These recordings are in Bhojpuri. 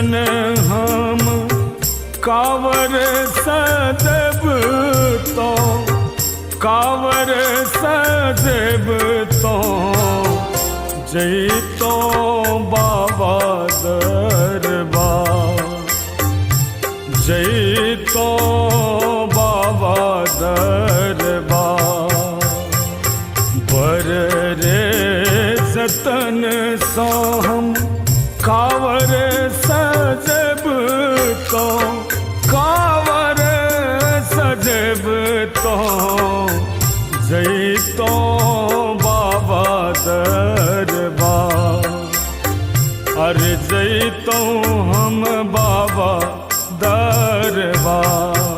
जतन हम कावर सदेब तो कावर सदेब तो जैतो बाबा दरबार जैतो बाबा दरबार बर रे जतन सो हम कावर सजब तो कावर सजब तो जैतो बाबा दरबार अरे जैतो हम बाबा दरबार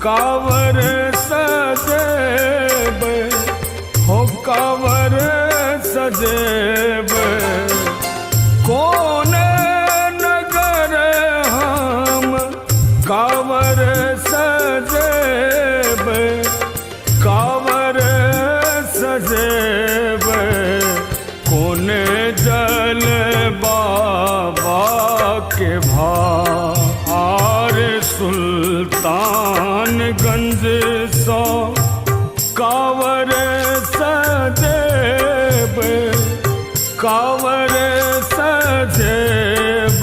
कावर सजेब हो कावर सजेब कौन नगर हम कावर सजेब कावर सजेब कौन जल बाबा के भार सुल्तानगंज सो कावर सजेब कावर सजेब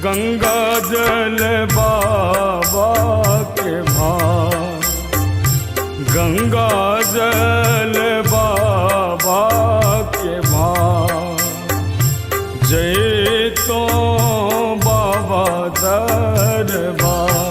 गंगा जल बाबा के भार गंगा जल बाबा के भार जय तो बाबा दरबार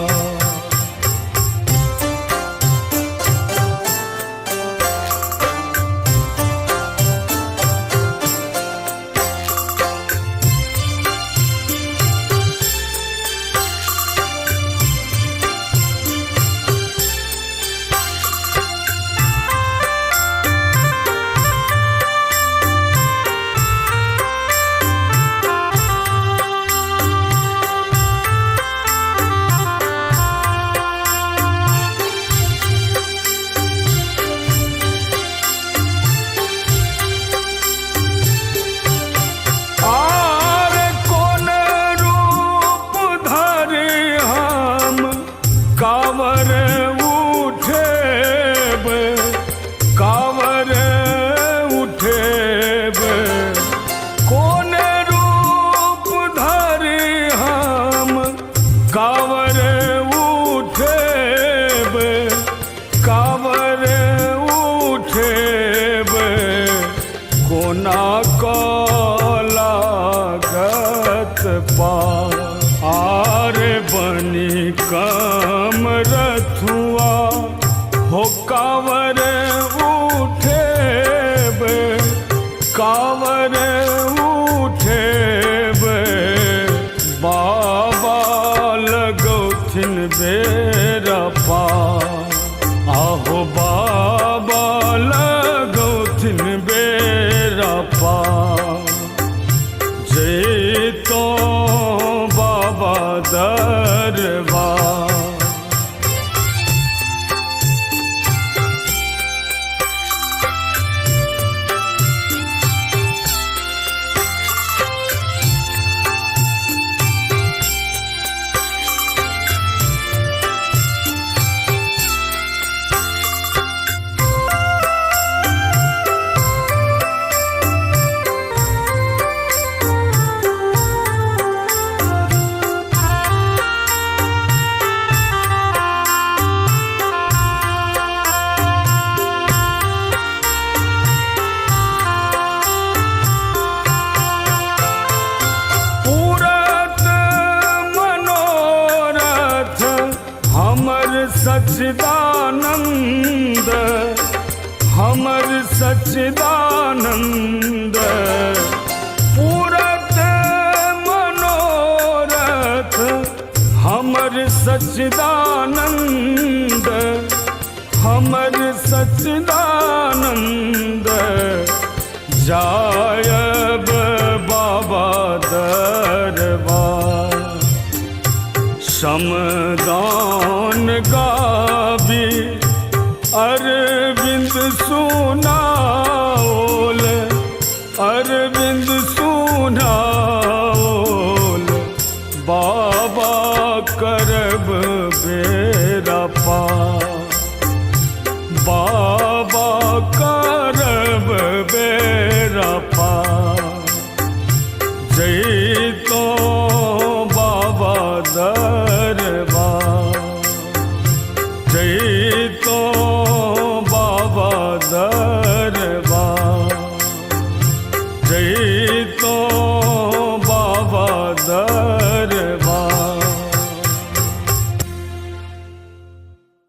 कावर उठेब कावर उठेब कौन रूप धरि हम कावर उठेब कावर उठेब कोना को लागत पार आरे बनी कम रथुआ हो कावर उठेब कावर उठेब बाबा लगौथिन बेरा पार आहो बाबा लगौथिन बेरा पार जय तो बाबा दरबार सच्चिदानंद हमर सच्चिदानंद पूरत मनोरथ हमर सच्चिदानंद हमर सच्चिदानंद जायब बाबा दरबार समदान गावी अरविंद सुनाओल अरविंद सुनाओल बाबा करब बेरा पार बाबा करब बेरा पार जैतो बाबा दरबार जैतो बाबा दरबार जैतो बाबा दरबार